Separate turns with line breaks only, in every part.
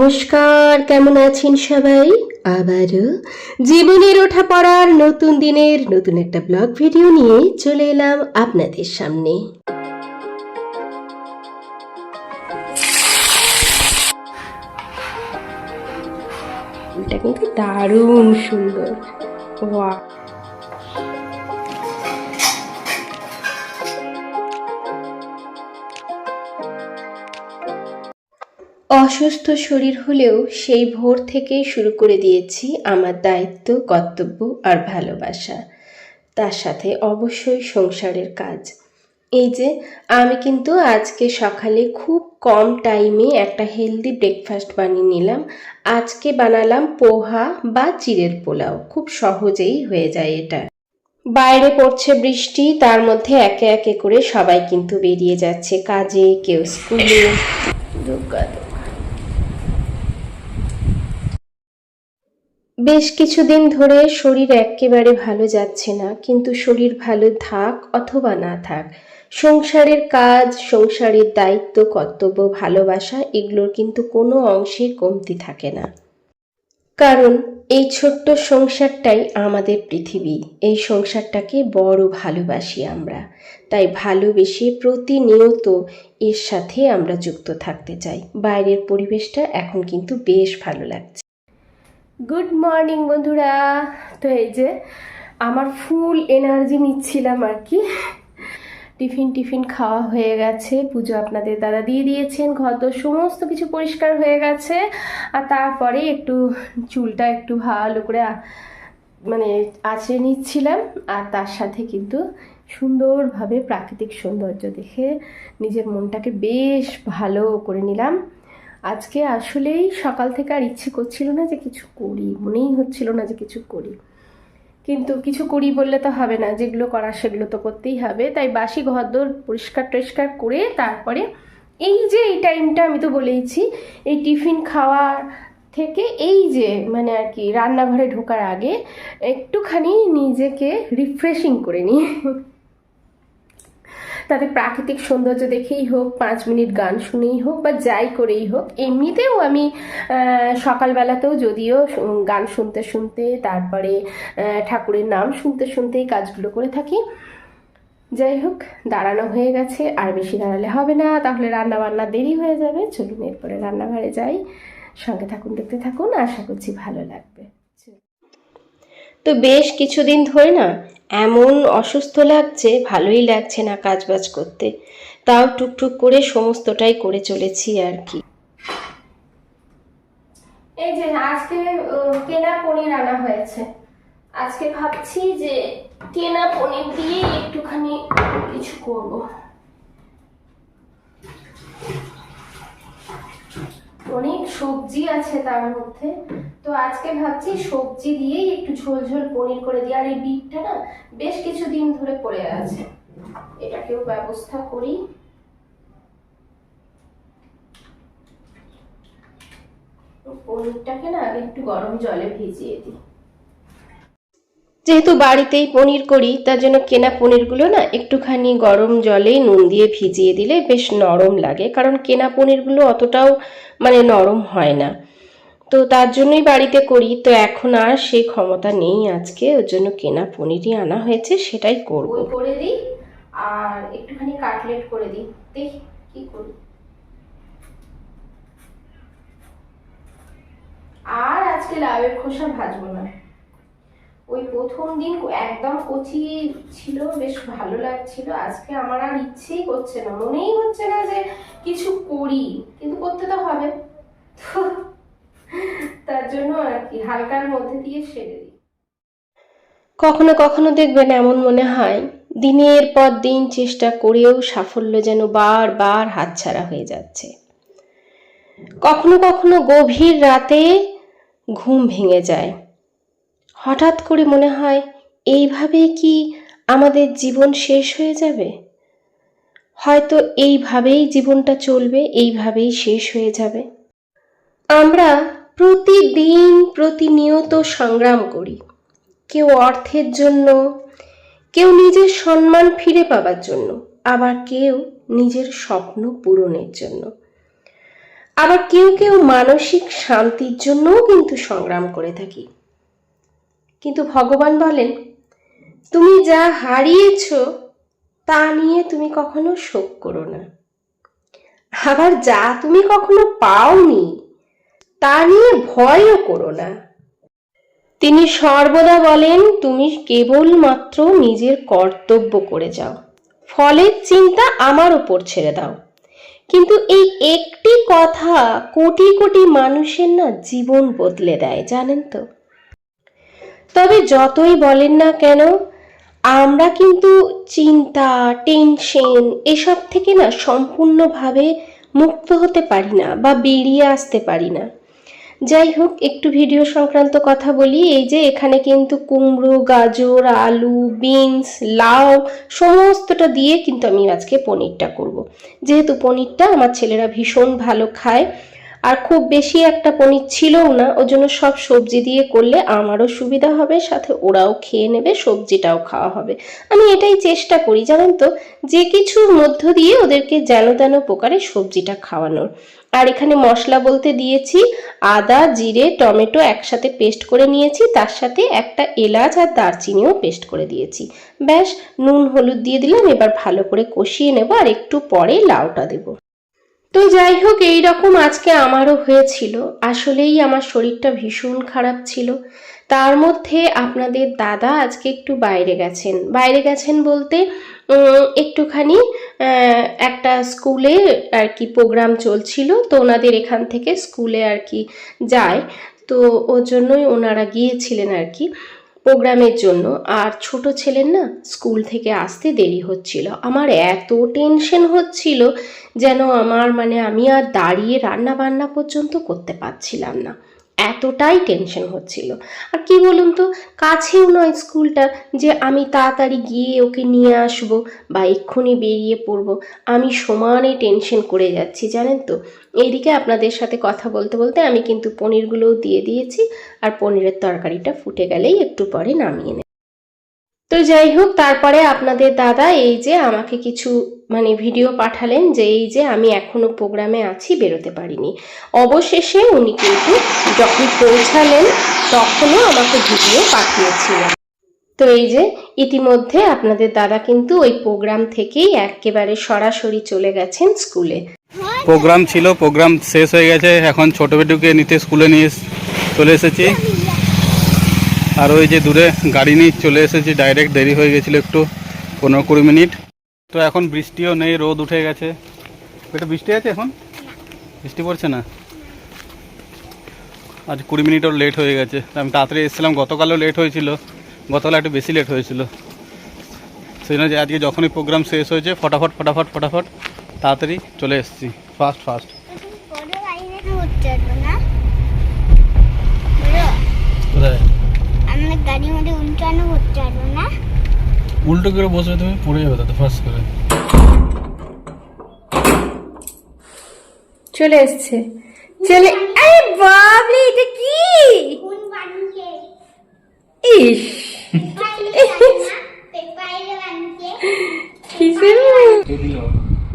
নমস্কার, কেমন আছেন সবাই? আবারও জীবনের ওঠা পড়ার নতুন দিনের নতুন একটা ব্লগ ভিডিও নিয়ে চলে এলাম আপনাদের সামনে। এটা কিন্তু দারুণ সুন্দর। ওয়াও, অসুস্থ শরীর হলেও সেই ভোর থেকেই শুরু করে দিয়েছি আমার দায়িত্ব, কর্তব্য আর ভালোবাসা, তার সাথে অবশ্যই সংসারের কাজ। এই যে আমি কিন্তু আজকে সকালে খুব কম টাইমে একটা হেলদি ব্রেকফাস্ট বানিয়ে নিলাম। আজকে বানালাম পোহা বা চিড়ের পোলাও, খুব সহজেই হয়ে যায় এটা। বাইরে পড়ছে বৃষ্টি, তার মধ্যে একে একে করে সবাই কিন্তু বেরিয়ে যাচ্ছে কাজে, কেউ স্কুলে। বেশ কিছুদিন ধরে শরীর একেবারে ভালো যাচ্ছে না, কিন্তু শরীর ভালো থাক অথবা না থাক, সংসারের কাজ, সংসারের দায়িত্ব, কর্তব্য, ভালোবাসা এগুলোর কিন্তু কোনো অংশে কমতি থাকে না। কারণ এই ছোট্ট সংসারটাই আমাদের পৃথিবী। এই সংসারটাকে বড় ভালোবাসি আমরা, তাই ভালোবেসে প্রতিনিয়ত এর সাথে আমরা যুক্ত থাকতে চাই। বাইরের পরিবেশটা এখন কিন্তু বেশ ভালো লাগছে। গুড মর্নিং বন্ধুরা। তো এই যে আমার ফুল এনার্জি নিচ্ছিলাম আর কি। টিফিন খাওয়া হয়ে গেছে, পুজো আপনাদের দাদা দিয়ে দিয়েছেন, ঘর তো সমস্ত কিছু পরিষ্কার হয়ে গেছে। আর তারপরে একটু চুলটা একটু ভালো করে মানে আঁচড়ে নিচ্ছিলাম, আর তার সাথে কিন্তু সুন্দরভাবে প্রাকৃতিক সৌন্দর্য দেখে নিজের মনটাকে বেশ ভালো করে নিলাম। আজকে আসলেই সকাল থেকে আর ইচ্ছে করছিল না যে কিছু করি, মনেই হচ্ছিল না যে কিছু করি, কিন্তু কিছু করি বললে তো হবে না, যেগুলো করার সেগুলো তো করতেই হবে। তাই বাসি ঘরদোর পরিষ্কার টরিষ্কার করে তারপরে এই যে এই টাইমটা আমি তো বলেইছি, এই টিফিন খাওয়ার থেকে এই যে মানে আর কি রান্নাঘরে ঢোকার আগে একটুখানি নিজেকে রিফ্রেশিং করে নিই। তাতে প্রাকৃতিক সৌন্দর্য দেখেই হোক, 5 মিনিট গান শুনেই হোক, বা যাই করেই হোক। এমনিতেও আমি সকালবেলাতেও যদিও গান শুনতে শুনতে, তারপরে ঠাকুরের নাম শুনতে শুনতেই কাজগুলো করে থাকি। যাই হোক, দাঁড়ানো হয়ে গেছে, আর বেশি দাঁড়ালে হবে না, তাহলে রান্না বান্না দেরি হয়ে যাবে। চলুন এরপরে রান্নাঘরে যাই, সঙ্গে থাকুন, দেখতে থাকুন, আশা করছি ভালো লাগবে। তো বেশ কিছুদিন ধরে না এমন অসুস্থ লাগছে, ভালোই লাগছে না কাজবাজ করতে, তাও টুকটুক করে সমস্তটাই করে চলেছি আর কি। এই যে আজকে কেনা পনির আনা হয়েছে। আজকে ভাবছি যে কেনা পনির দিয়ে একটুখানি কিছু করব। অনেক সবজি আছে তার মধ্যে, তো আজকে ভাবছি সবজি দিয়েই একটু ঝোল ঝোল পনির করে দিই। আর এই বিটটা না বেশ কিছুদিন ধরে পড়ে আছে, এটাকেও ব্যবস্থা করি। পনিরটাকে না আগে একটু গরম জলে ভিজিয়ে দিই। যেহেতু বাড়িতেই পনির করি, তার জন্য কেনা পনিরগুলো না একটুখানি গরম জলে নুন দিয়ে ভিজিয়ে দিলে বেশ নরম লাগে, কারণ কেনা পনিরগুলো অতটাও মানে নরম হয় না। তো তার জন্যই বাড়িতে করি। তো এখন আর সেই ক্ষমতা নেই আজকে, ওর জন্য কেনা পনিরই আনা হয়েছে, সেটাই করব। করে দিই আর একটুখানি কাটলেট করে দিই, দেখি কি করি। আর আজকে লাউয়ের খোসা ভাজবো না। ওই প্রথম দিন একদম কচি ছিল, বেশ ভালো লাগছিল। আজকে আমার আর ইচ্ছেই করছে না, মনেই হচ্ছে না যে কিছু করি, কিন্তু করতে তো হবে। তো তার জন্য আর কি হালকার মধ্যে দিয়ে সেরে দিই। কখনো কখনো দেখবেন এমন মনে হয় দিনের পর দিন চেষ্টা করেও সাফল্য যেন বারবার হাতছাড়া হয়ে যাচ্ছে। কখনো কখনো গভীর রাতে ঘুম ভেঙে যায়, হঠাৎ করে মনে হয় এইভাবেই কি আমাদের জীবন শেষ হয়ে যাবে? হয়তো এইভাবেই জীবনটা চলবে, এইভাবেই শেষ হয়ে যাবে। আমরা প্রতিদিন প্রতিনিয়ত সংগ্রাম করি, কেউ অর্থের জন্য, কেউ নিজের সম্মান ফিরে পাবার জন্য, আবার কেউ নিজের স্বপ্ন পূরণের জন্য। আবার কেউ কেউ মানসিক শান্তির জন্যও কিন্তু সংগ্রাম করে থাকি। কিন্তু ভগবান বলেন, তুমি যা হারিয়েছ তা নিয়ে তুমি কখনো শোক করো না, আবার যা তুমি কখনো পাওনি তা নিয়ে ভয়ও করো না। তিনি সর্বদা বলেন, তুমি কেবলমাত্র নিজের কর্তব্য করে যাও, ফলের চিন্তা আমার উপর ছেড়ে দাও। কিন্তু এই একটি কথা কোটি কোটি মানুষের না জীবন বদলে দেয়, জানেন তো। তবে যতই বলেন না কেন, আমরা কিন্তু চিন্তা, টেনশন এসব থেকে না সম্পূর্ণভাবে মুক্ত হতে পারি না বা বেরিয়ে আসতে পারি না। যাই হোক, একটু ভিডিও সংক্রান্ত কথা বলি। এই যে এখানে কিন্তু কুমড়ো, গাজর, আলু, বিনস, লাউ সমস্তটা দিয়ে কিন্তু আমি আজকে পনিরটা করব। যেহেতু পনিরটা আমার ছেলেরা ভীষণ ভালো খায়, আর খুব বেশি একটা পনির ছিলও না, ওর জন্য সব সবজি দিয়ে করলে আমারও সুবিধা হবে, সাথে ওরাও খেয়ে নেবে, সবজিটাও খাওয়া হবে। আমি এটাই চেষ্টা করি, জানেন তো, যে কিছুর মধ্য দিয়ে ওদেরকে যেন তেন প্রকারে সবজিটা খাওয়ানোর। আর এখানে মশলা বলতে দিয়েছি আদা, জিরে, টমেটো একসাথে পেস্ট করে নিয়েছি, তার সাথে একটা এলাচ আর দারচিনিও পেস্ট করে দিয়েছি। ব্যাস, নুন হলুদ দিয়ে দিলাম। এবার ভালো করে কষিয়ে নেব, আর একটু পরে লাউটা দেব। তো যাই হোক, এইরকম আজকে আমারও হয়েছিল। আসলেই আমার শরীরটা ভীষণ খারাপ ছিল। তার মধ্যে আপনাদের দাদা আজকে একটু বাইরে গেছেন বলতে একটুখানি একটা স্কুলে আর কি প্রোগ্রাম চলছিল, তো ওনাদের এখান থেকে স্কুলে আর কি যায়, তো ওর জন্যই ওনারা গিয়েছিলেন আর কি প্রোগ্রামের জন্য। আর ছোট ছেলের না স্কুল থেকে আসতে দেরি হচ্ছিল। আমার এত টেনশন হচ্ছিল যেন আমার আমি আর দাঁড়িয়ে রান্না বান্না পর্যন্ত করতে পারছিলাম না, এতটাই টেনশন হচ্ছিল। আর কি বলুন তো, কাছেও নয় স্কুলটা যে আমি তাড়াতাড়ি গিয়ে ওকে নিয়ে আসবো বা এক্ষুনি বেরিয়ে পড়বো। আমি সমানে টেনশন করে যাচ্ছি, জানেন তো। এইদিকে আপনাদের সাথে কথা বলতে বলতে আমি কিন্তু পনিরগুলোও দিয়ে দিয়েছি, আর পনিরের তরকারিটা ফুটে গেলেই একটু পরে নামিয়ে নেব। তো যাই হোক, তারপরে আপনাদের দাদা এই যে আমাকে কিছু ভিডিও পাঠালেন যে এই যে আমি এখনো প্রোগ্রামে আছি, বেরোতে পারিনি। অবশেষে উনি কিন্তু যখন পৌঁছালেন তখনও আমাকে ভিডিও পাঠিয়েছিলেন। তো এই যে ইতিমধ্যে আপনাদের দাদা কিন্তু ওই প্রোগ্রাম থেকেই একেবারে সরাসরি চলে গেছেন স্কুলে।
প্রোগ্রাম ছিল, প্রোগ্রাম শেষ হয়ে গেছে, এখন ছোট বেটুকে নিতে স্কুলে নিয়ে চলে এসেছি। আর ওই যে দূরে গাড়ি নিয়ে চলে এসেছি ডাইরেক্ট, দেরি হয়ে গেছিলো একটু 15-20 মিনিট। তো এখন বৃষ্টিও নেই, রোদ উঠে গেছে। একটু বৃষ্টি আছে, এখন বৃষ্টি পড়ছে না। আজ 20 মিনিটও লেট হয়ে গেছে। আমি তাড়াতাড়ি এসেছিলাম, গতকালও লেট হয়েছিল, গতকাল একটু বেশি লেট হয়েছিল। সেই জন্য যে আজকে যখনই প্রোগ্রাম শেষ হয়েছে ফটাফট তাড়াতাড়ি চলে এসেছি, ফাস্ট। উল্টো করে বসবে, তুমি পড়ে যাবে তাতে ফার্স্ট করে।
চলে এসছে, চলে। আরে বাবলি, এটা কি? ইস,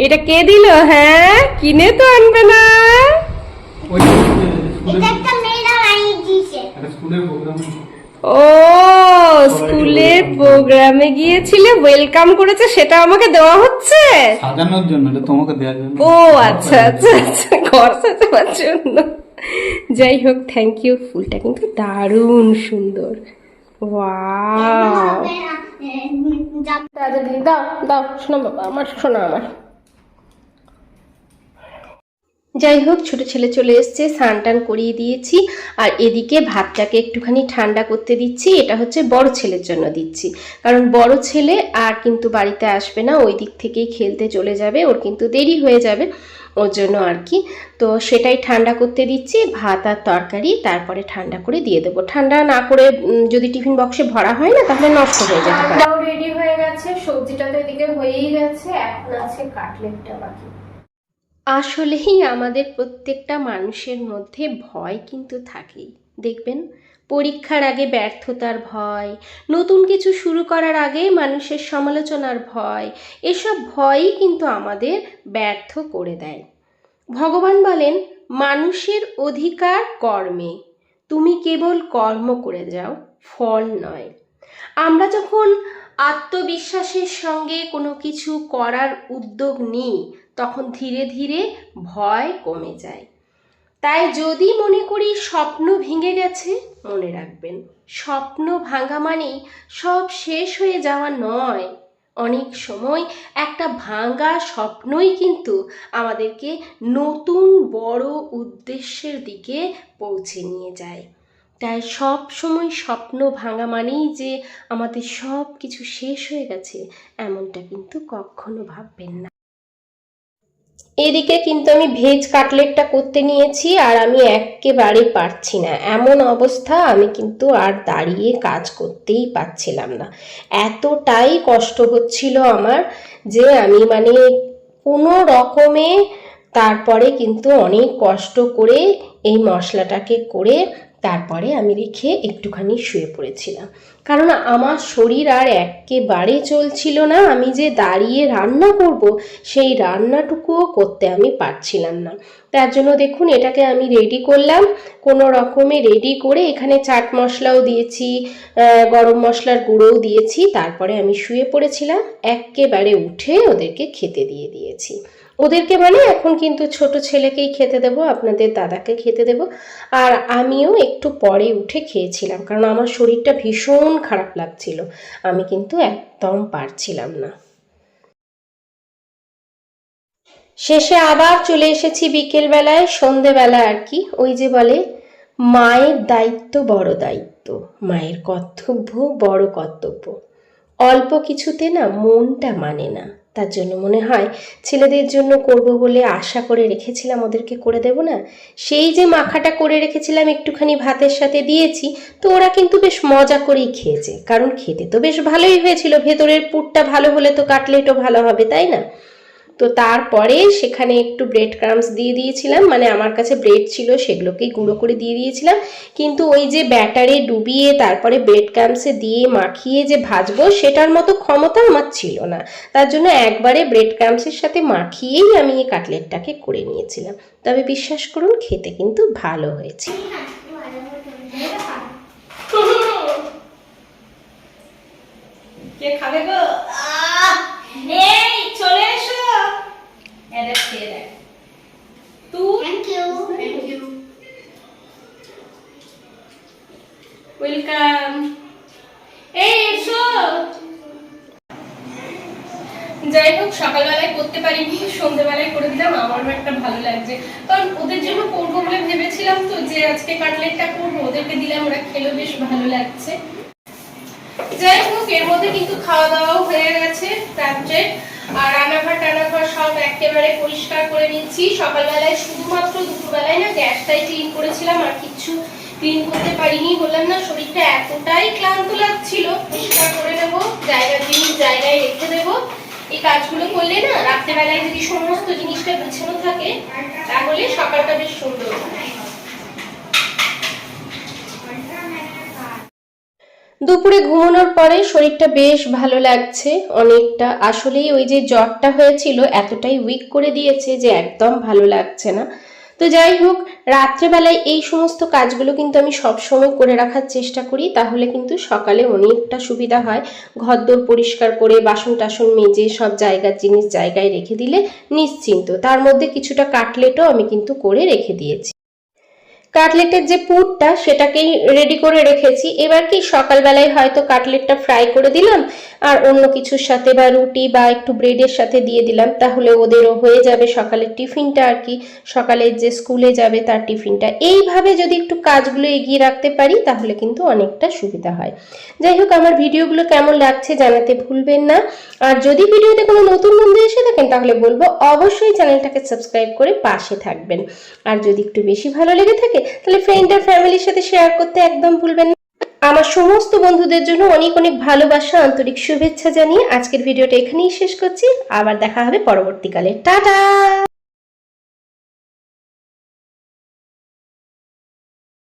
এটা কে দিল? হ্যাঁ, কিনে তো আনবে না। ও, স্কুলের প্রোগ্রামে গিয়েছিলে, ওয়েলকাম করেছে, সেটা আমাকে দেওয়া হচ্ছে
সাজানোর জন্য, এটা তোমাকে দেওয়ার জন্য।
ও আচ্ছা, ঘর সাজাবার জন্য। যাই হোক, থ্যাংক ইউ। ফুলটা কিন্তু দারুণ সুন্দর। ওয়াও, দাও দাও শোনা বাবা, আমার শোনা আমার। যাই হোক, ছোট ছেলে চলে এসছে, স্নান টান করিয়ে দিয়েছি। আর এদিকে ভাতটাকে একটুখানি ঠান্ডা করতে দিচ্ছি। এটা হচ্ছে বড় ছেলের জন্য দিচ্ছি, কারণ বড় ছেলে আর কিন্তু বাড়িতে আসবে না, ওই দিক থেকেই খেলতে চলে যাবে, ওর কিন্তু দেরি হয়ে যাবে, ওর জন্য আর কি। তো সেটাই ঠান্ডা করতে দিচ্ছি, ভাত আর তরকারি, তারপরে ঠান্ডা করে দিয়ে দেবো। ঠান্ডা না করে যদি টিফিন বক্সে ভরা হয় না, তাহলে নষ্ট হয়ে যেতে পারে। রেডি হয়ে গেছে, সবজিটা তো এদিকে হয়েই গেছে, এখন আছে কাটলেটটা বাকি। আসলেই আমাদের প্রত্যেকটা মানুষের মধ্যে ভয় কিন্তু থাকেই, দেখবেন। পরীক্ষার আগে ব্যর্থতার ভয়, নতুন কিছু শুরু করার আগে মানুষের সমালোচনার ভয়, এসব ভয়ই কিন্তু আমাদের ব্যর্থ করে দেয়। ভগবান বলেন, মানুষের অধিকার কর্মে, তুমি কেবল কর্ম করে যাও, ফল নয়। আমরা যখন আত্মবিশ্বাসের সঙ্গে কোনো কিছু করার উদ্যোগ নিই তখন ধীরে ধীরে ভয় কমে যায়। তাই যদি মনে করি স্বপ্ন ভেঙে গেছে, মনে রাখবেন স্বপ্ন ভাঙা মানেই সব শেষ হয়ে যাওয়া নয়। অনেক সময় একটা ভাঙা স্বপ্নই কিন্তু আমাদেরকে নতুন বড় উদ্দেশ্যের দিকে পৌঁছে নিয়ে যায়। তাই সব সময় স্বপ্ন ভাঙা মানেই যে আমাদের সব কিছু শেষ হয়ে গেছে, এমনটা কিন্তু কখনো ভাববেন না। এদিকে কিন্তু আমি ভেজ কাটলেটটা করতে নিয়েছি, আর আমি একেবারে পারছি না, এমন অবস্থা আমি কিন্তু আর দাঁড়িয়ে কাজ করতেই পারছিলাম না। এতটাই কষ্ট হচ্ছিল আমার যে আমি কোনো রকমে তারপরে কিন্তু অনেক কষ্ট করে এই মশলাটাকে করে তারপরে আমি রেখে একটুখানি শুয়ে পড়েছিলাম, কারণ আমার শরীর আর একেবারে চলছিল না। আমি যে দাঁড়িয়ে রান্না করব সেই রান্নাটুকুও করতে আমি পারছিলাম না। তার জন্য দেখুন এটাকে আমি রেডি করলাম, কোনো রকমে রেডি করে এখানে চাট মশলাও দিয়েছি, গরম মশলার গুঁড়োও দিয়েছি। তারপরে আমি শুয়ে পড়েছিলাম, একেবারে উঠে ওদেরকে খেতে দিয়ে দিয়েছি। ওদেরকে এখন কিন্তু ছোট ছেলেকেই খেতে দেবো, আপনাদের দাদাকে খেতে দেবো, আর আমিও একটু পরে উঠে খেয়েছিলাম, কারণ আমার শরীরটা ভীষণ খারাপ লাগছিল, আমি কিন্তু একদম পারছিলাম না। শেষে আবার চলে এসেছি বিকেলবেলায়, সন্ধেবেলা আর কি। ওই যে বলে মায়ের দায়িত্ব বড় দায়িত্ব, মায়ের কর্তব্য বড় কর্তব্য। অল্প কিছুতে না মনটা মানে না, তার জন্য মনে হয় ছেলেদের জন্য করব বলে আশা করে রেখেছিলাম ওদেরকে করে দেব না, সেই যে মাখাটা করে রেখেছিলাম একটুখানি ভাতের সাথে দিয়েছি, তো ওরা কিন্তু বেশ মজা করেই খেয়েছে, কারণ খেতে তো বেশ ভালোই হয়েছিল, ভেতরের পুরটা ভালো হলে তো কাটলেটও ভালো হবে, তাই না? তো তারপরে সেখানে একটু ব্রেড ক্রাম্বস দিয়ে দিয়েছিলাম, আমার কাছে ব্রেড ছিল সেগুলোকেই গুঁড়ো করে দিয়ে দিয়েছিলাম, কিন্তু ওই যে ব্যাটারে ডুবিয়ে তারপরে ব্রেড ক্রাম্বসে দিয়ে মাখিয়ে যে ভাজবো সেটার মতো ক্ষমতা আমার ছিল না, তার জন্য একবারে ব্রেড ক্রাম্বসের সাথে মাখিয়েই আমি এই কাটলেটটাকে করে নিয়েছিলাম। তবে বিশ্বাস করুন খেতে কিন্তু ভালো হয়েছে। কে খাবে গো? এই চলে এসো, এটা খেয়ে দেখ তুই। Thank you welcome. এই এসো। যাই হোক সকালবেলায় করতে পারিনি, সন্ধ্যেবেলায় করে দিলাম, আমারও একটা ভালো লাগছে, কারণ ওদের জন্য করবো বলে ভেবেছিলাম তো যে আজকে কাটলেটটা করবো, ওদেরকে দিলাম, ওরা খেলো, বেশ ভালো লাগছে। যাই হোক এর মধ্যে কিন্তু খাওয়া দাওয়াও হয়ে গেছে রাত্রে, আর রান্নাঘর সব একেবারে পরিষ্কার করে নিচ্ছি। সকালবেলায় শুধুমাত্র দুপুরবেলায় না গ্যাসটাই ক্লিন করেছিলাম, আর কিছু ক্লিন করতে পারিনি, বললাম না শরীরটা এতটাই ক্লান্ত লাগছিল। পরিষ্কার করে নেবো, জিনিস জায়গায় রেখে দেবো। এই কাজগুলো করলে না রাত্রেবেলায় যদি সমস্ত জিনিসটা গুছানো থাকে তাহলে সকালটা বেশ সুন্দর হয়। দুপুরে ঘুমানোর পরে শরীরটা বেশ ভালো লাগছে অনেকটা, আসলেই ওই যে জ্বরটা হয়েছিল এতটাই উইক করে দিয়েছে যে একদম ভালো লাগছে না। তো যাই হোক রাত্রেবেলায় এই সমস্ত কাজগুলো কিন্তু আমি সবসময় করে রাখার চেষ্টা করি, তাহলে কিন্তু সকালে অনেকটা সুবিধা হয়। ঘরদোর পরিষ্কার করে বাসন টাসন মেজে সব জায়গার জিনিস জায়গায় রেখে দিলে নিশ্চিন্ত। তার মধ্যে কিছুটা কাটলেটও আমি কিন্তু করে রেখে দিয়েছি। কাটলেটের যে পুরটা সেটাকেই রেডি করে রেখেছি। এবার কি সকালবেলায় হয়তো কাটলেটটা ফ্রাই করে দিলাম আর অন্য কিছুর সাথে বা রুটি বা একটু ব্রেডের সাথে দিয়ে দিলাম, তাহলে ওদেরও হয়ে যাবে সকালের টিফিনটা, আর কি সকালে যে স্কুলে যাবে তার টিফিনটা। এইভাবে যদি একটু কাজগুলো এগিয়ে রাখতে পারি তাহলে কিন্তু অনেকটা সুবিধা হয়। যাই হোক আমার ভিডিওগুলো কেমন লাগছে জানাতে ভুলবেন না, আর যদি ভিডিওতে কোনো নতুন বন্ধু এসে থাকেন তাহলে বলবো অবশ্যই চ্যানেলটাকে সাবস্ক্রাইব করে পাশে থাকবেন, আর যদি একটু বেশি ভালো লেগে থাকে তাহলে ফ্রেন্ড আর ফ্যামিলির সাথে শেয়ার করতে একদম ভুলবেন না। আমার সমস্ত বন্ধুদের জন্য অনেক অনেক ভালোবাসা, আন্তরিক শুভেচ্ছা জানিয়ে আজকের ভিডিওটা এখানেই শেষ করছি। আবার দেখা হবে পরবর্তীকালে। টাটা।